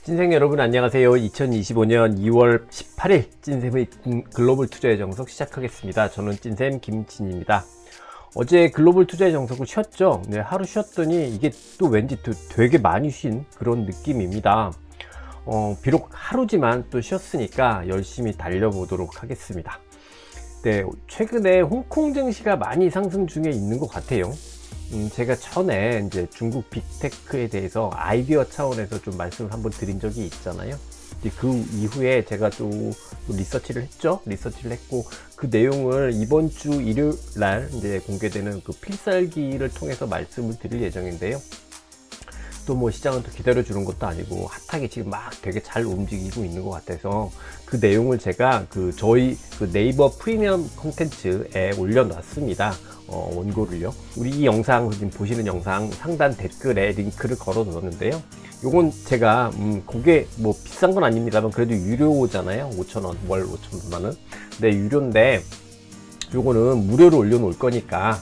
찐생 여러분 안녕하세요. 2025년 2월 18일 찐쌤의 글로벌 투자의 정석 시작하겠습니다. 저는 찐쌤 김진입니다. 어제 글로벌 투자의 정석을 쉬었죠. 네, 하루 쉬었더니 이게 또 왠지 되게 많이 쉰 그런 느낌입니다. 비록 하루지만 또 쉬었으니까 열심히 달려보도록 하겠습니다. 네, 최근에 홍콩 증시가 많이 상승 중에 있는 것 같아요. 제가 전에 이제 중국 빅테크에 대해서 아이디어 차원에서 좀 말씀을 한번 드린 적이 있잖아요. 이제 그 이후에 제가 또 리서치를 했죠. 리서치를 했고 그 내용을 이번 주 일요일 날 이제 공개되는 그 필살기를 통해서 말씀을 드릴 예정인데요. 또 뭐 시장은 또 기다려주는 것도 아니고 핫하게 지금 막 되게 잘 움직이고 있는 것 같아서 그 내용을 제가 저희 네이버 프리미엄 콘텐츠에 올려놨습니다. 원고를요. 우리 이 영상 지금 보시는 영상 상단 댓글에 링크를 걸어 놓았는데요. 요건 제가 그게 뭐 비싼 건 아닙니다만 그래도 유료잖아요. 5,000원, 월 5,000원 원. 네, 유료인데 요거는 무료로 올려놓을 거니까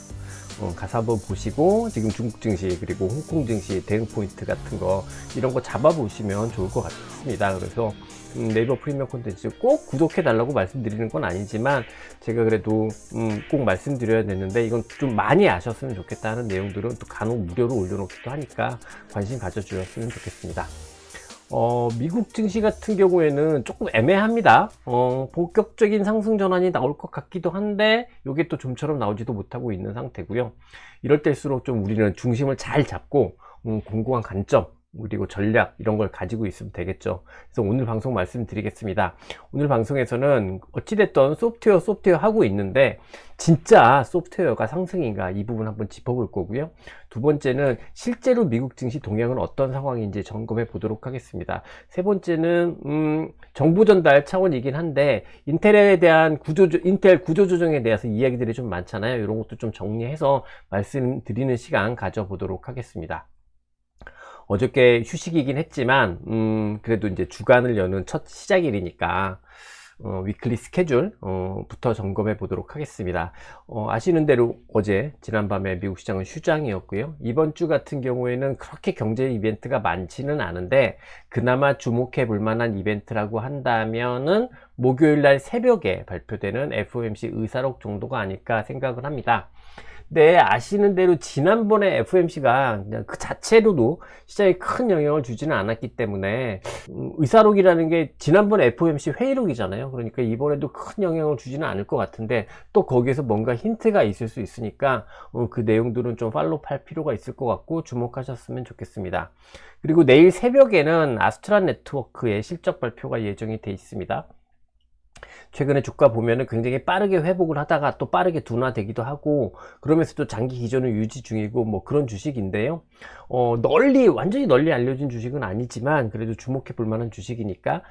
가서 한번 보시고 지금 중국 증시 그리고 홍콩 증시 대응 포인트 같은 거 이런 거 잡아보시면 좋을 것 같습니다. 그래서 네이버 프리미엄 콘텐츠 꼭 구독해 달라고 말씀드리는 건 아니지만 제가 그래도 꼭 말씀드려야 되는데 이건 좀 많이 아셨으면 좋겠다는 내용들은 또 간혹 무료로 올려놓기도 하니까 관심 가져주셨으면 좋겠습니다. 미국 증시 같은 경우에는 조금 애매합니다. 본격적인 상승 전환이 나올 것 같기도 한데 이게 또 좀처럼 나오지도 못하고 있는 상태고요. 이럴 때일수록 좀 우리는 중심을 잘 잡고 공고한 관점 그리고 전략 이런 걸 가지고 있으면 되겠죠. 그래서 오늘 방송 말씀드리겠습니다. 오늘 방송에서는 어찌됐든 소프트웨어 하고 있는데 진짜 소프트웨어가 상승인가 이 부분 한번 짚어볼 거고요. 두 번째는 실제로 미국 증시 동향은 어떤 상황인지 점검해 보도록 하겠습니다. 세 번째는 정보 전달 차원이긴 한데 인텔에 대한 인텔 구조 조정에 대해서 이야기들이 좀 많잖아요. 이런 것도 좀 정리해서 말씀드리는 시간 가져보도록 하겠습니다. 어저께 휴식이긴 했지만 그래도 이제 주간을 여는 첫 시작일이니까 위클리 스케줄 부터 점검해 보도록 하겠습니다. 아시는 대로 어제 지난밤에 미국 시장은 휴장이었고요. 이번 주 같은 경우에는 그렇게 경제 이벤트가 많지는 않은데 그나마 주목해 볼 만한 이벤트라고 한다면은 목요일 날 새벽에 발표되는 FOMC 의사록 정도가 아닐까 생각을 합니다. 네, 아시는 대로 지난번에 FOMC가 그냥 그 자체로도 시장에 큰 영향을 주지는 않았기 때문에 의사록이라는 게 지난번에 FOMC 회의록이잖아요. 그러니까 이번에도 큰 영향을 주지는 않을 것 같은데 또 거기에서 뭔가 힌트가 있을 수 있으니까 그 내용들은 좀 팔로우할 필요가 있을 것 같고 주목하셨으면 좋겠습니다. 그리고 내일 새벽에는 아스트라 네트워크의 실적 발표가 예정이 돼 있습니다. 최근에 주가 보면은 굉장히 빠르게 회복을 하다가 또 빠르게 둔화되기도 하고 그러면서 또 장기 기존을 유지 중이고 뭐 그런 주식인데요. 완전히 널리 알려진 주식은 아니지만 그래도 주목해 볼 만한 주식이니까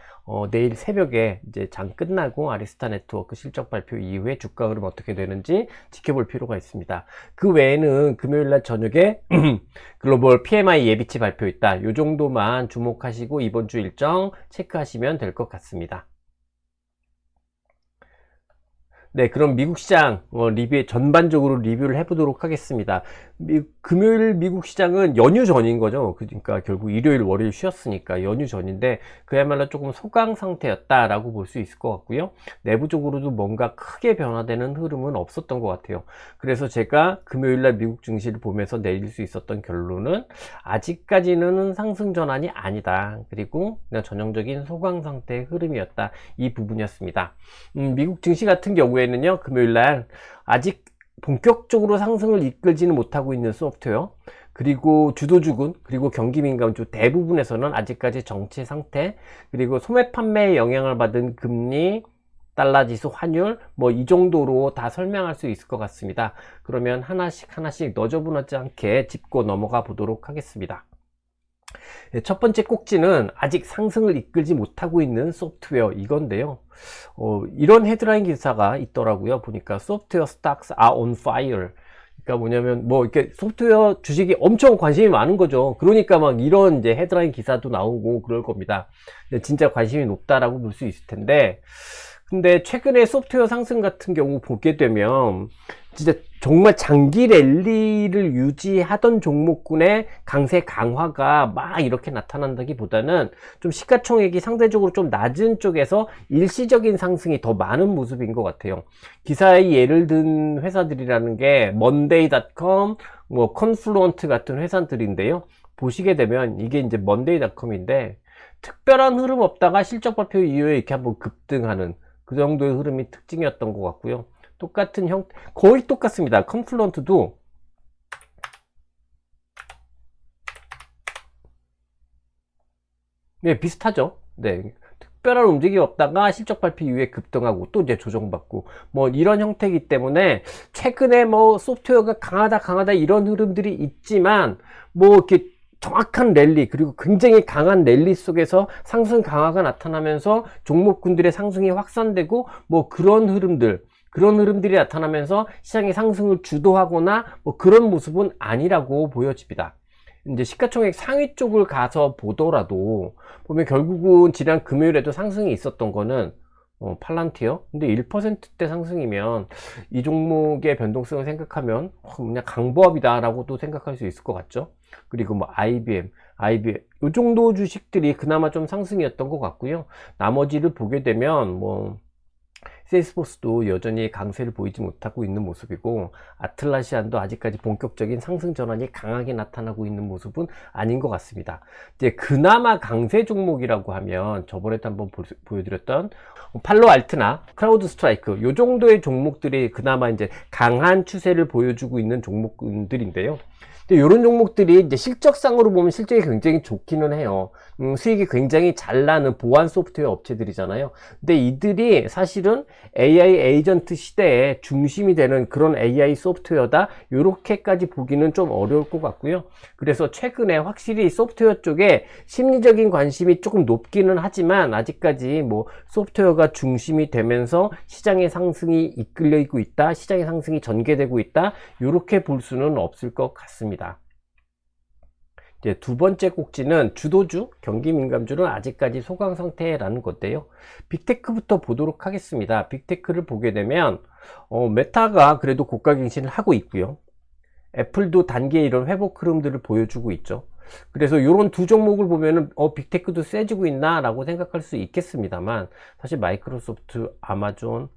내일 새벽에 이제 장 끝나고 아리스타 네트워크 실적 발표 이후에 주가 흐름 어떻게 되는지 지켜볼 필요가 있습니다. 그 외에는 금요일 날 저녁에 글로벌 PMI 예비치 발표 있다. 요 정도만 주목하시고 이번 주 일정 체크하시면 될 것 같습니다. 네, 그럼 미국 시장 전반적으로 리뷰를 해보도록 하겠습니다. 금요일 미국 시장은 연휴 전인 거죠. 그러니까 결국 일요일, 월요일 쉬었으니까 연휴 전인데 그야말로 조금 소강 상태였다라고 볼 수 있을 것 같고요. 내부적으로도 뭔가 크게 변화되는 흐름은 없었던 것 같아요. 그래서 제가 금요일 날 미국 증시를 보면서 내릴 수 있었던 결론은 아직까지는 상승 전환이 아니다. 그리고 그냥 전형적인 소강 상태의 흐름이었다. 이 부분이었습니다. 미국 증시 같은 경우에는요, 금요일날 아직 본격적으로 상승을 이끌지는 못하고 있는 소프트웨어 그리고 주도주군 그리고 경기민감주 대부분에서는 아직까지 정체 상태 그리고 소매 판매에 영향을 받은 금리 달러지수 환율 뭐 이 정도로 다 설명할 수 있을 것 같습니다. 그러면 하나씩 너저분하지 않게 짚고 넘어가 보도록 하겠습니다. 첫 번째 꼭지는 아직 상승을 이끌지 못하고 있는 소프트웨어 이건데요. 이런 헤드라인 기사가 있더라고요. 보니까 소프트웨어 stocks are on fire. 그러니까 뭐냐면 뭐 이렇게 소프트웨어 주식이 엄청 관심이 많은 거죠. 그러니까 막 이런 이제 헤드라인 기사도 나오고 그럴 겁니다. 진짜 관심이 높다라고 볼 수 있을 텐데 근데 최근에 소프트웨어 상승 같은 경우 보게 되면 진짜 정말 장기 랠리를 유지하던 종목군의 강세 강화가 막 이렇게 나타난다기보다는 좀 시가총액이 상대적으로 좀 낮은 쪽에서 일시적인 상승이 더 많은 모습인 것 같아요. 기사에 예를 든 회사들이라는 게 먼데이닷컴, 뭐 컨플루언트 같은 회사들인데요. 보시게 되면 이게 이제 먼데이닷컴인데 특별한 흐름 없다가 실적 발표 이후에 이렇게 한번 급등하는 그 정도의 흐름이 특징이었던 것 같고요. 똑같은 형태, 거의 똑같습니다. 컨플루언트도 네, 비슷하죠. 네. 특별한 움직임이 없다가 실적 발표 이후에 급등하고 또 이제 조정받고 뭐 이런 형태이기 때문에 최근에 뭐 소프트웨어가 강하다 이런 흐름들이 있지만 뭐 이렇게 정확한 랠리 그리고 굉장히 강한 랠리 속에서 상승 강화가 나타나면서 종목군들의 상승이 확산되고 뭐 그런 흐름들이 나타나면서 시장의 상승을 주도하거나 뭐 그런 모습은 아니라고 보여집니다. 이제 시가총액 상위 쪽을 가서 보더라도 보면 결국은 지난 금요일에도 상승이 있었던 거는 팔란티어 근데 1%대 상승이면 이 종목의 변동성을 생각하면 그냥 강보합이다 라고 또 생각할 수 있을 것 같죠. 그리고 뭐 IBM 이 정도 주식들이 그나마 좀 상승이었던 것 같고요. 나머지를 보게 되면 뭐 세일스포스도 여전히 강세를 보이지 못하고 있는 모습이고 아틀라시안도 아직까지 본격적인 상승 전환이 강하게 나타나고 있는 모습은 아닌 것 같습니다. 이제 그나마 강세 종목이라고 하면 저번에도 한번 보여드렸던 팔로알트나 크라우드 스트라이크 요 정도의 종목들이 그나마 이제 강한 추세를 보여주고 있는 종목들인데요. 이런 종목들이 이제 실적상으로 보면 실적이 굉장히 좋기는 해요. 수익이 굉장히 잘 나는 보안 소프트웨어 업체들이잖아요. 근데 이들이 사실은 AI 에이전트 시대에 중심이 되는 그런 AI 소프트웨어다 이렇게까지 보기는 좀 어려울 것 같고요. 그래서 최근에 확실히 소프트웨어 쪽에 심리적인 관심이 조금 높기는 하지만 아직까지 뭐 소프트웨어가 중심이 되면서 시장의 상승이 이끌리고 있다, 시장의 상승이 전개되고 있다 이렇게 볼 수는 없을 것 같습니다. 이제 두 번째 꼭지는 주도주, 경기민감주는 아직까지 소강 상태라는 건데요. 빅테크부터 보도록 하겠습니다. 빅테크를 보게 되면 메타가 그래도 고가 갱신을 하고 있고요. 애플도 단기에 이런 회복 흐름들을 보여주고 있죠. 그래서 이런 두 종목을 보면은 빅테크도 세지고 있나 라고 생각할 수 있겠습니다만 사실 마이크로소프트, 아마존,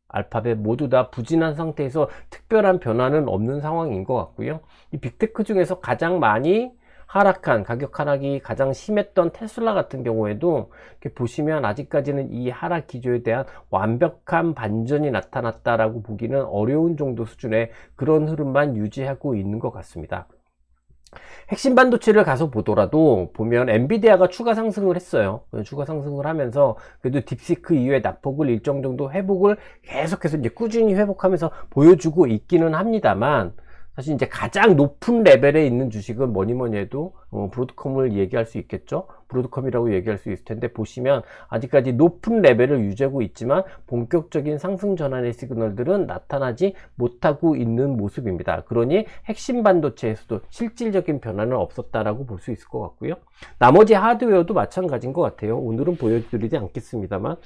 알파벳 모두 다 부진한 상태에서 특별한 변화는 없는 상황인 것 같고요. 이 빅테크 중에서 가장 많이 하락한 가격 하락이 가장 심했던 테슬라 같은 경우에도 이렇게 보시면 아직까지는 이 하락 기조에 대한 완벽한 반전이 나타났다라고 보기는 어려운 정도 수준의 그런 흐름만 유지하고 있는 것 같습니다. 핵심 반도체를 가서 보더라도 보면 엔비디아가 추가 상승을 했어요. 추가 상승을 하면서 그래도 딥시크 이후에 낙폭을 일정 정도 회복을 계속해서 이제 꾸준히 회복하면서 보여주고 있기는 합니다만 사실 이제 가장 높은 레벨에 있는 주식은 뭐니 해도 브로드컴을 얘기할 수 있겠죠. 브로드컴이라고 얘기할 수 있을 텐데 보시면 아직까지 높은 레벨을 유지하고 있지만 본격적인 상승 전환의 시그널들은 나타나지 못하고 있는 모습입니다. 그러니 핵심 반도체에서도 실질적인 변화는 없었다라고 볼 수 있을 것 같고요. 나머지 하드웨어도 마찬가지인 것 같아요. 오늘은 보여드리지 않겠습니다만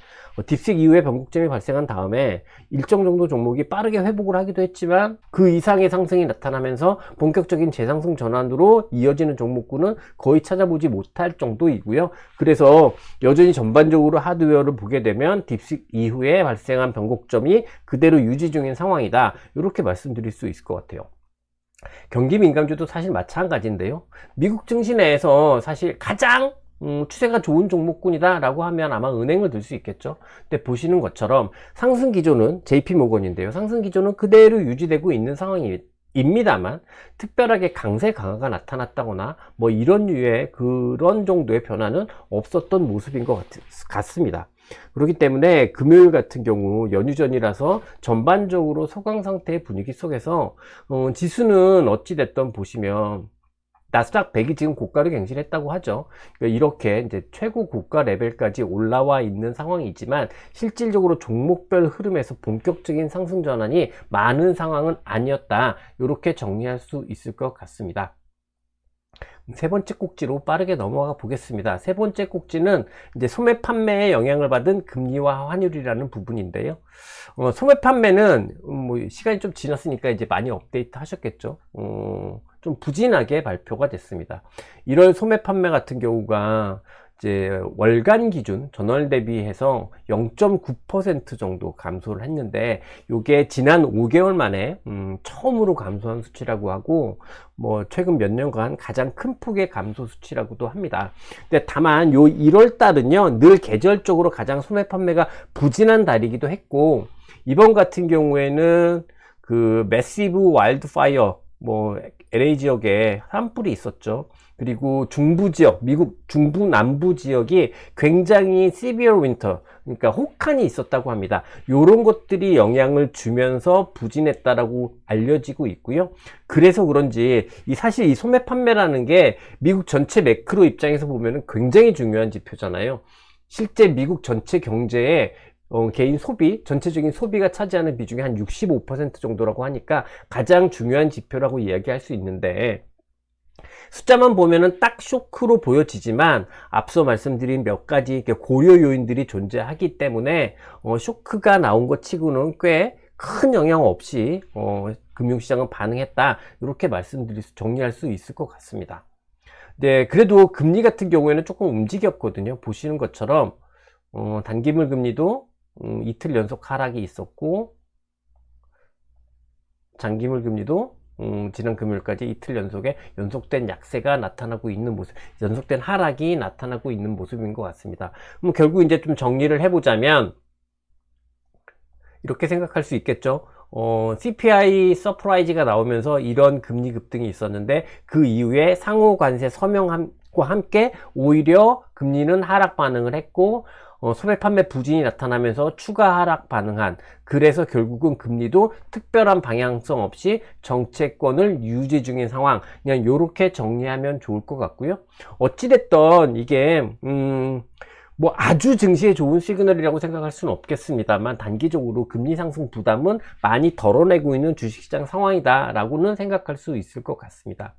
딥식 이후에 변곡점이 발생한 다음에 일정 정도 종목이 빠르게 회복을 하기도 했지만 그 이상의 상승이 나타나면서 본격적인 재상승 전환으로 이어지는 종목군은 거의 찾아보지 못할 정도이고요. 그래서 여전히 전반적으로 하드웨어를 보게 되면 딥식 이후에 발생한 변곡점이 그대로 유지 중인 상황이다. 이렇게 말씀드릴 수 있을 것 같아요. 경기 민감주도 사실 마찬가지인데요. 미국 증시 내에서 사실 가장 추세가 좋은 종목군이다 라고 하면 아마 은행을 들 수 있겠죠. 근데 보시는 것처럼 상승 기조는 JP모건인데요. 상승 기조는 그대로 유지되고 있는 상황입니다만 특별하게 강세 강화가 나타났다거나 뭐 이런 류의 그런 정도의 변화는 없었던 모습인 것 같습니다. 그렇기 때문에 금요일 같은 경우 연휴 전이라서 전반적으로 소강 상태의 분위기 속에서 지수는 어찌됐든 보시면 나스닥 100이 지금 고가를 갱신했다고 하죠. 그러니까 이렇게 이제 최고 고가 레벨까지 올라와 있는 상황이지만 실질적으로 종목별 흐름에서 본격적인 상승 전환이 많은 상황은 아니었다. 이렇게 정리할 수 있을 것 같습니다. 세 번째 꼭지로 빠르게 넘어가 보겠습니다. 세 번째 꼭지는 이제 소매 판매에 영향을 받은 금리와 환율이라는 부분인데요. 소매 판매는 뭐 시간이 좀 지났으니까 이제 많이 업데이트 하셨겠죠. 좀 부진하게 발표가 됐습니다. 1월 소매 판매 같은 경우가 이제 월간 기준 전월 대비해서 0.9% 정도 감소를 했는데, 이게 지난 5개월 만에 처음으로 감소한 수치라고 하고, 뭐 최근 몇 년간 가장 큰 폭의 감소 수치라고도 합니다. 근데 다만 요 1월 달은요, 늘 계절적으로 가장 소매 판매가 부진한 달이기도 했고, 이번 같은 경우에는 그 매시브 와일드 파이어, 뭐 LA 지역에 산불이 있었죠. 그리고 중부 지역, 미국 중부 남부 지역이 굉장히 시비어 윈터, 그러니까 혹한이 있었다고 합니다. 이런 것들이 영향을 주면서 부진했다라고 알려지고 있고요. 그래서 그런지 사실 이 소매 판매라는 게 미국 전체 매크로 입장에서 보면 굉장히 중요한 지표잖아요. 실제 미국 전체 경제에 개인 소비, 전체적인 소비가 차지하는 비중이 한 65% 정도라고 하니까 가장 중요한 지표라고 이야기할 수 있는데, 숫자만 보면은 딱 쇼크로 보여지지만 앞서 말씀드린 몇 가지 고려 요인들이 존재하기 때문에 쇼크가 나온 것 치고는 꽤 큰 영향 없이 금융시장은 반응했다, 이렇게 정리할 수 있을 것 같습니다. 네, 그래도 금리 같은 경우에는 조금 움직였거든요. 보시는 것처럼 단기물 금리도 이틀 연속 하락이 있었고, 장기물 금리도 지난 금요일까지 이틀 연속된 약세가 나타나고 있는 모습, 연속된 하락이 나타나고 있는 모습인 것 같습니다. 그럼 결국 이제 좀 정리를 해보자면 이렇게 생각할 수 있겠죠. CPI 서프라이즈가 나오면서 이런 금리 급등이 있었는데, 그 이후에 상호 관세 서명과 함께 오히려 금리는 하락 반응을 했고, 소매 판매 부진이 나타나면서 추가 하락 반응한, 그래서 결국은 금리도 특별한 방향성 없이 정체권을 유지 중인 상황, 그냥 이렇게 정리하면 좋을 것 같고요. 어찌됐던 이게 뭐 아주 증시에 좋은 시그널이라고 생각할 수는 없겠습니다만, 단기적으로 금리 상승 부담은 많이 덜어내고 있는 주식시장 상황이다 라고는 생각할 수 있을 것 같습니다.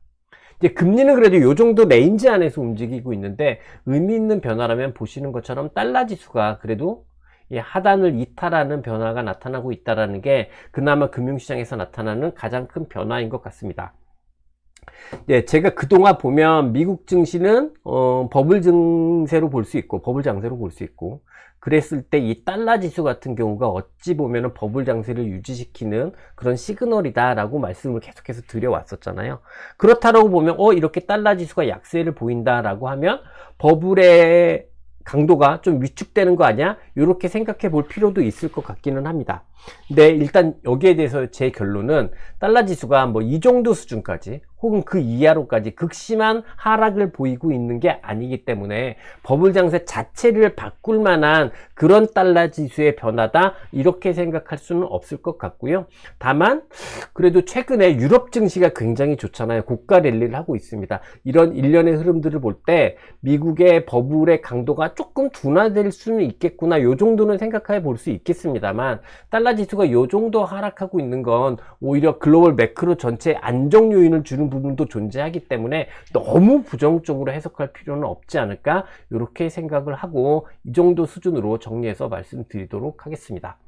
이제 금리는 그래도 이 정도 레인지 안에서 움직이고 있는데, 의미 있는 변화라면 보시는 것처럼 달러 지수가 그래도 하단을 이탈하는 변화가 나타나고 있다는 게 그나마 금융시장에서 나타나는 가장 큰 변화인 것 같습니다. 네, 제가 그동안 보면 미국 증시는 버블 장세로 볼 수 있고, 그랬을 때 이 달러 지수 같은 경우가 어찌 보면 버블 장세를 유지시키는 그런 시그널이다 라고 말씀을 계속해서 드려왔었잖아요. 그렇다고 보면 이렇게 달러 지수가 약세를 보인다 라고 하면 버블의 강도가 좀 위축되는 거 아니야? 이렇게 생각해 볼 필요도 있을 것 같기는 합니다. 근데 일단 여기에 대해서 제 결론은, 달러 지수가 뭐 이 정도 수준까지 혹은 그 이하로까지 극심한 하락을 보이고 있는 게 아니기 때문에 버블 장세 자체를 바꿀 만한 그런 달러 지수의 변화다, 이렇게 생각할 수는 없을 것 같고요. 다만 그래도 최근에 유럽 증시가 굉장히 좋잖아요. 고가 랠리를 하고 있습니다. 이런 일련의 흐름들을 볼 때 미국의 버블의 강도가 조금 둔화될 수는 있겠구나, 요 정도는 생각해 볼 수 있겠습니다만, 달러 지수가 요 정도 하락하고 있는 건 오히려 글로벌 매크로 전체에 안정 요인을 주는 부분도 존재하기 때문에 너무 부정적으로 해석할 필요는 없지 않을까, 이렇게 생각을 하고 이 정도 수준으로 정리해서 말씀드리도록 하겠습니다.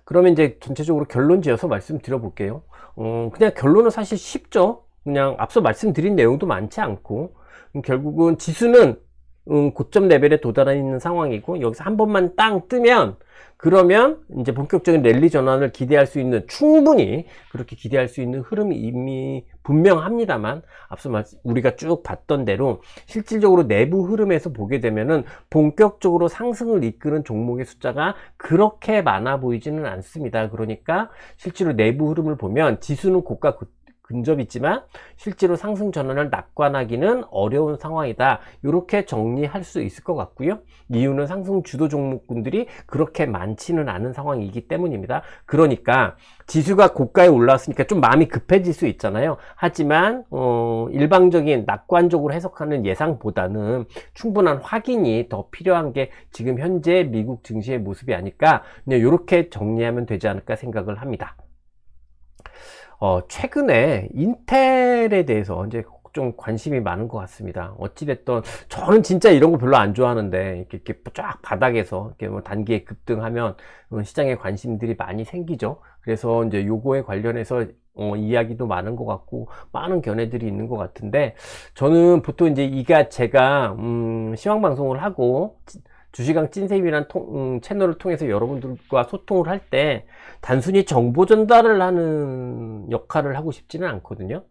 그러면 이제 전체적으로 결론 지어서 말씀드려 볼게요. 그냥 결론은 사실 쉽죠. 그냥 앞서 말씀드린 내용도 많지 않고, 결국은 지수는 고점 레벨에 도달해 있는 상황이고, 여기서 한 번만 땅 뜨면, 그러면 이제 본격적인 랠리 전환을 기대할 수 있는, 충분히 그렇게 기대할 수 있는 흐름이 이미 분명합니다만, 앞서 우리가 쭉 봤던 대로 실질적으로 내부 흐름에서 보게 되면은 본격적으로 상승을 이끄는 종목의 숫자가 그렇게 많아 보이지는 않습니다. 그러니까 실제로 내부 흐름을 보면 지수는 고가 근접이 있지만 실제로 상승 전환을 낙관하기는 어려운 상황이다, 이렇게 정리할 수 있을 것 같고요. 이유는 상승 주도 종목군들이 그렇게 많지는 않은 상황이기 때문입니다. 그러니까 지수가 고가에 올라왔으니까 좀 마음이 급해질 수 있잖아요. 하지만 일방적인 낙관적으로 해석하는 예상보다는 충분한 확인이 더 필요한 게 지금 현재 미국 증시의 모습이 아닐까, 그냥 이렇게 정리하면 되지 않을까 생각을 합니다. 최근에 인텔에 대해서 이제 좀 관심이 많은 것 같습니다. 어찌됐든 저는 진짜 이런 거 별로 안 좋아하는데 이렇게 쫙 바닥에서 이렇게 뭐 단기에 급등하면 시장에 관심들이 많이 생기죠. 그래서 이제 요거에 관련해서 이야기도 많은 것 같고 많은 견해들이 있는 것 같은데, 저는 보통 이제 제가 시황 방송을 하고 주식왕 찐쌤이라는 채널을 통해서 여러분들과 소통을 할 때 단순히 정보 전달을 하는 역할을 하고 싶지는 않거든요.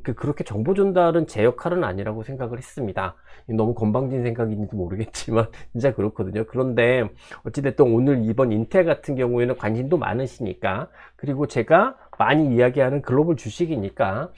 그렇게 정보 전달은 제 역할은 아니라고 생각을 했습니다. 너무 건방진 생각인지도 모르겠지만 진짜 그렇거든요. 그런데 어찌됐든 오늘 이번 인텔 같은 경우에는 관심도 많으시니까, 그리고 제가 많이 이야기하는 글로벌 주식이니까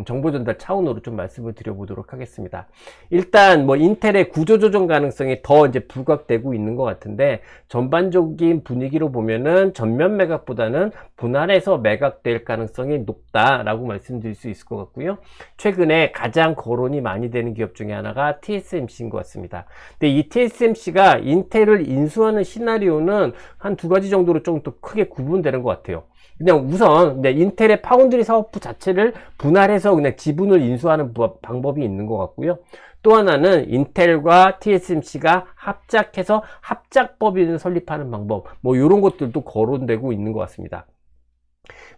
정보 전달 차원으로 좀 말씀을 드려보도록 하겠습니다. 일단 뭐 인텔의 구조조정 가능성이 더 이제 부각되고 있는 것 같은데, 전반적인 분위기로 보면은 전면 매각보다는 분할해서 매각될 가능성이 높다라고 말씀드릴 수 있을 것 같고요. 최근에 가장 거론이 많이 되는 기업 중에 하나가 TSMC인 것 같습니다. 근데 이 TSMC가 인텔을 인수하는 시나리오는 한 두 가지 정도로 좀 더 크게 구분되는 것 같아요. 그냥 우선 인텔의 파운드리 사업부 자체를 분할해서 그냥 지분을 인수하는 방법이 있는 것 같고요. 또 하나는 인텔과 TSMC가 합작해서 합작법인을 설립하는 방법, 뭐 이런 것들도 거론되고 있는 것 같습니다.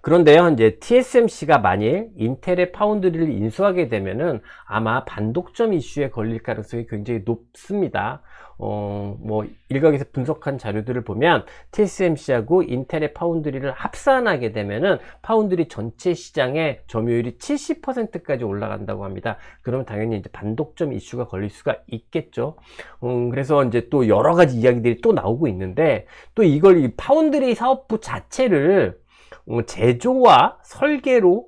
그런데요, 이제 TSMC가 만일 인텔의 파운드리를 인수하게 되면은 아마 반독점 이슈에 걸릴 가능성이 굉장히 높습니다. 뭐 일각에서 분석한 자료들을 보면 TSMC하고 인텔의 파운드리를 합산하게 되면은 파운드리 전체 시장의 점유율이 70%까지 올라간다고 합니다. 그러면 당연히 이제 반독점 이슈가 걸릴 수가 있겠죠. 그래서 이제 또 여러 가지 이야기들이 또 나오고 있는데, 또 이걸 이 파운드리 사업부 자체를 제조와 설계로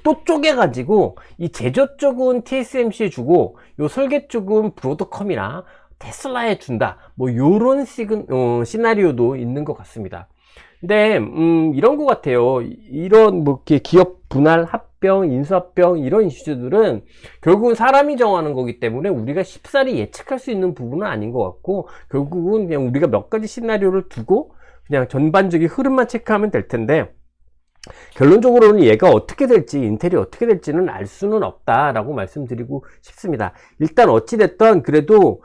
또 쪼개가지고 이 제조 쪽은 TSMC에 주고 요 설계 쪽은 브로드컴이나 테슬라에 준다, 뭐 요런 시나리오도 있는 것 같습니다. 근데 이런 것 같아요. 이런 뭐 기업 분할 합병, 인수합병 이런 이슈들은 결국은 사람이 정하는 거기 때문에 우리가 쉽사리 예측할 수 있는 부분은 아닌 것 같고, 결국은 그냥 우리가 몇 가지 시나리오를 두고 그냥 전반적인 흐름만 체크하면 될 텐데, 결론적으로는 얘가 어떻게 될지, 인텔이 어떻게 될지는 알 수는 없다라고 말씀드리고 싶습니다. 일단 어찌됐든 그래도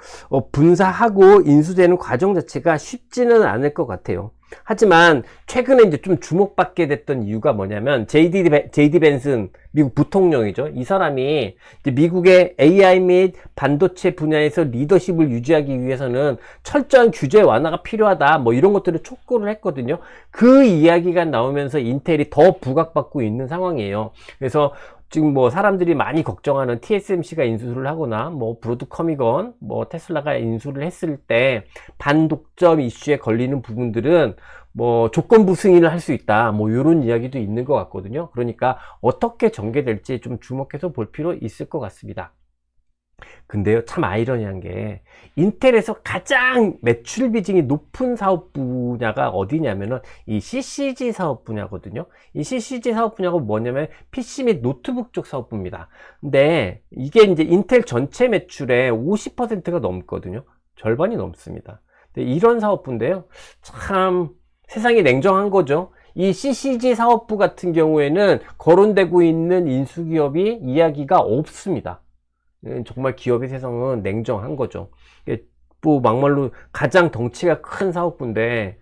분사하고 인수되는 과정 자체가 쉽지는 않을 것 같아요. 하지만 최근에 이제 좀 주목받게 됐던 이유가 뭐냐면, JD 벤슨 미국 부통령이죠. 이 사람이 이제 미국의 AI 및 반도체 분야에서 리더십을 유지하기 위해서는 철저한 규제 완화가 필요하다, 뭐 이런 것들을 촉구를 했거든요. 그 이야기가 나오면서 인텔이 더 부각받고 있는 상황이에요. 그래서 지금 뭐 사람들이 많이 걱정하는 TSMC가 인수를 하거나 뭐 브로드컴이건 뭐 테슬라가 인수를 했을 때 반독점 이슈에 걸리는 부분들은 뭐 조건부 승인을 할 수 있다, 뭐 이런 이야기도 있는 것 같거든요. 그러니까 어떻게 전개될지 좀 주목해서 볼 필요 있을 것 같습니다. 근데요, 참 아이러니한 게 인텔에서 가장 매출 비중이 높은 사업 분야가 어디냐면은 이 CCG 사업 분야거든요. 이 CCG 사업 분야가 뭐냐면 PC 및 노트북 쪽 사업부입니다. 근데 이게 이제 인텔 전체 매출의 50%가 넘거든요. 절반이 넘습니다. 근데 이런 사업부인데요, 참 세상이 냉정한 거죠. 이 CCG 사업부 같은 경우에는 거론되고 있는 인수기업이 이야기가 없습니다. 정말 기업의 세상은 냉정한 거죠. 뭐 막말로 가장 덩치가 큰 사업부인데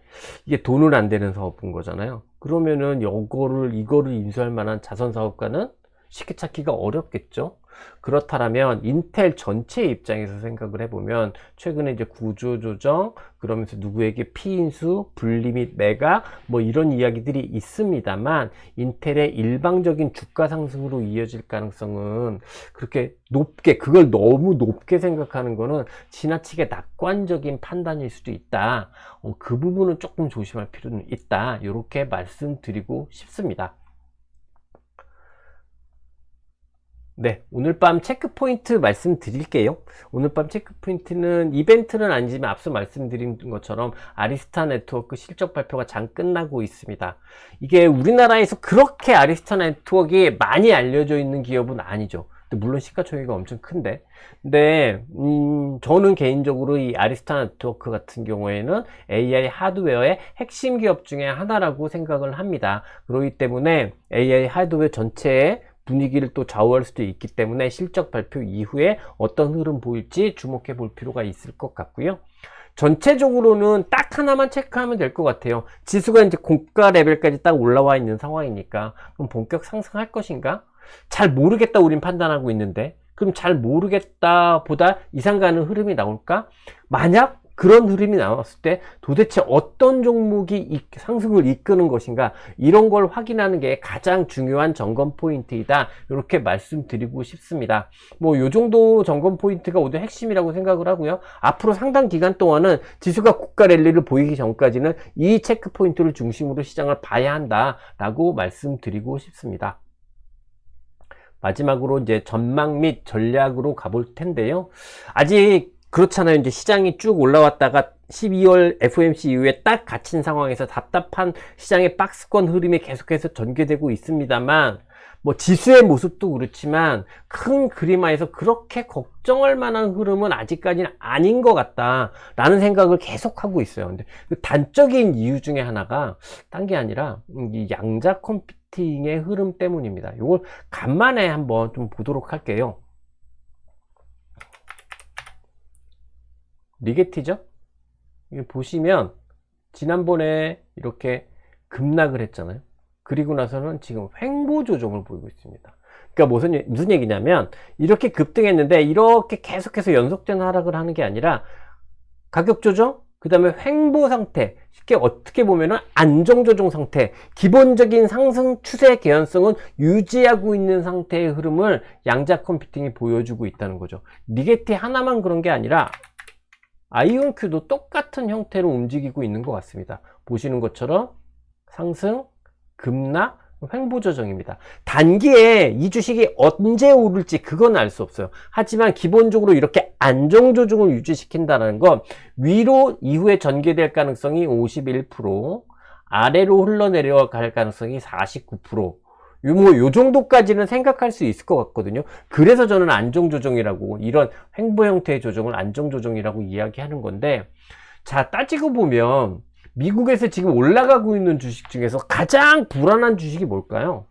이게 돈을 안 되는 사업부인 거잖아요. 그러면은 이거를 인수할 만한 자선 사업가는 쉽게 찾기가 어렵겠죠. 그렇다면 인텔 전체 입장에서 생각을 해보면 최근에 이제 구조조정, 그러면서 누구에게 피인수, 분리 및 매각 뭐 이런 이야기들이 있습니다만, 인텔의 일방적인 주가 상승으로 이어질 가능성은 그렇게 높게, 그걸 너무 높게 생각하는 거는 지나치게 낙관적인 판단일 수도 있다. 그 부분은 조금 조심할 필요는 있다, 이렇게 말씀드리고 싶습니다. 네, 오늘 밤 체크포인트 말씀드릴게요. 오늘 밤 체크포인트는 이벤트는 아니지만 앞서 말씀드린 것처럼 아리스타 네트워크 실적 발표가 장 끝나고 있습니다. 이게 우리나라에서 그렇게 아리스타 네트워크가 많이 알려져 있는 기업은 아니죠. 물론 시가총액이 엄청 큰데, 근데 저는 개인적으로 이 아리스타 네트워크 같은 경우에는 AI 하드웨어의 핵심 기업 중에 하나라고 생각을 합니다. 그렇기 때문에 AI 하드웨어 전체에 분위기를 또 좌우할 수도 있기 때문에 실적 발표 이후에 어떤 흐름 보일지 주목해 볼 필요가 있을 것 같고요. 전체적으로는 딱 하나만 체크하면 될 것 같아요. 지수가 이제 고가 레벨까지 딱 올라와 있는 상황이니까 그럼 본격 상승할 것인가? 잘 모르겠다 우린 판단하고 있는데, 그럼 잘 모르겠다 보다 이상 가는 흐름이 나올까? 만약 그런 흐름이 나왔을 때 도대체 어떤 종목이 상승을 이끄는 것인가, 이런 걸 확인하는 게 가장 중요한 점검 포인트이다, 이렇게 말씀드리고 싶습니다. 뭐 요 정도 점검 포인트가 오늘 핵심이라고 생각을 하고요. 앞으로 상당 기간 동안은 지수가 고가 랠리를 보이기 전까지는 이 체크 포인트를 중심으로 시장을 봐야 한다 라고 말씀드리고 싶습니다. 마지막으로 이제 전망 및 전략으로 가볼 텐데요. 아직 그렇잖아요. 이제 시장이 쭉 올라왔다가 12월 FOMC 이후에 딱 갇힌 상황에서 답답한 시장의 박스권 흐름이 계속해서 전개되고 있습니다만, 뭐 지수의 모습도 그렇지만 큰 그림화에서 그렇게 걱정할 만한 흐름은 아직까지는 아닌 것 같다라는 생각을 계속하고 있어요. 근데 그 단적인 이유 중에 하나가 딴 게 아니라 이 양자 컴퓨팅의 흐름 때문입니다. 이걸 간만에 한번 좀 보도록 할게요. 리게티죠? 이게 보시면 지난번에 이렇게 급락을 했잖아요. 그리고 나서는 지금 횡보 조정을 보이고 있습니다. 그러니까 무슨 얘기냐면, 이렇게 급등했는데 이렇게 계속해서 연속된 하락을 하는 게 아니라 가격 조정, 그 다음에 횡보 상태, 쉽게 어떻게 보면은 안정 조정 상태, 기본적인 상승 추세 개연성은 유지하고 있는 상태의 흐름을 양자 컴퓨팅이 보여주고 있다는 거죠. 리게티 하나만 그런 게 아니라 아이온큐도 똑같은 형태로 움직이고 있는 것 같습니다. 보시는 것처럼 상승, 급락, 횡보 조정입니다. 단기에 이 주식이 언제 오를지 그건 알 수 없어요. 하지만 기본적으로 이렇게 안정 조정을 유지시킨다는 건 위로 이후에 전개될 가능성이 51%, 아래로 흘러내려갈 가능성이 49%, 요 정도까지는 생각할 수 있을 것 같거든요. 그래서 저는 안정조정이라고, 이런 횡보 형태의 조정을 안정조정이라고 이야기하는 건데, 자, 따지고 보면 미국에서 지금 올라가고 있는 주식 중에서 가장 불안한 주식이 뭘까요?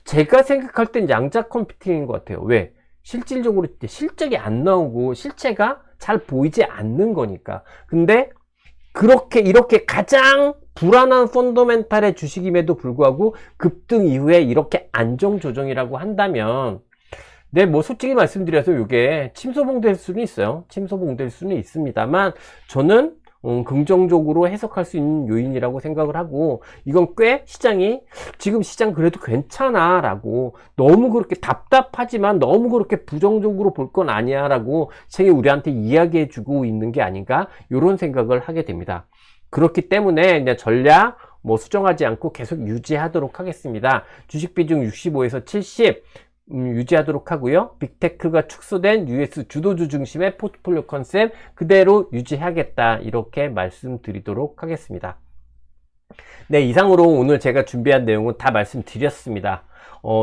제가 생각할 땐 양자 컴퓨팅인 것 같아요. 왜? 실질적으로 실적이 안 나오고 실체가 잘 보이지 않는 거니까. 근데 이렇게 가장 불안한 펀더멘탈의 주식임에도 불구하고 급등 이후에 이렇게 안정 조정이라고 한다면, 네, 뭐 솔직히 말씀드려서 이게 침소봉 될 수는 있어요. 침소봉 될 수는 있습니다만, 저는 긍정적으로 해석할 수 있는 요인이라고 생각을 하고, 이건 꽤 지금 시장 그래도 괜찮아 라고, 너무 그렇게 답답하지만 너무 그렇게 부정적으로 볼 건 아니야 라고 시장이 우리한테 이야기해 주고 있는 게 아닌가, 이런 생각을 하게 됩니다. 그렇기 때문에 이제 전략 수정하지 않고 계속 유지하도록 하겠습니다. 주식 비중 65에서 70 유지하도록 하고요. 빅테크가 축소된 US 주도주 중심의 포트폴리오 컨셉 그대로 유지하겠다, 이렇게 말씀드리도록 하겠습니다. 네, 이상으로 오늘 제가 준비한 내용은 다 말씀드렸습니다.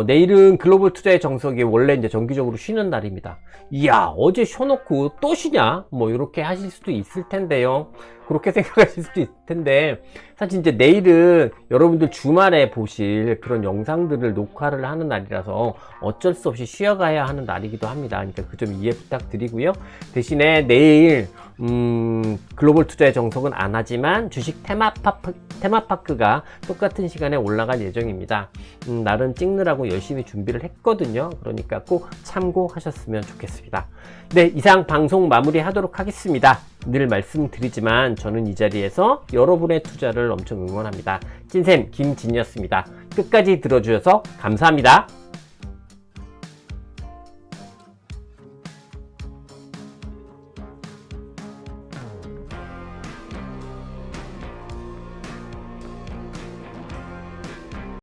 내일은 글로벌 투자의 정석이 원래 이제 정기적으로 쉬는 날입니다. 이야, 어제 쉬어놓고 또 쉬냐? 이렇게 하실 수도 있을 텐데요. 그렇게 생각하실 수도 있을 텐데, 사실 이제 내일은 여러분들 주말에 보실 그런 영상들을 녹화를 하는 날이라서 어쩔 수 없이 쉬어가야 하는 날이기도 합니다. 그러니까 그 점 이해 부탁드리고요. 대신에 내일 글로벌 투자의 정석은 안 하지만 주식 테마파크가 똑같은 시간에 올라갈 예정입니다. 나름 찍느라고 열심히 준비를 했거든요. 그러니까 꼭 참고하셨으면 좋겠습니다. 네, 이상 방송 마무리하도록 하겠습니다. 늘 말씀드리지만 저는 이 자리에서 여러분의 투자를 엄청 응원합니다. 찐쌤 김진이었습니다. 끝까지 들어주셔서 감사합니다.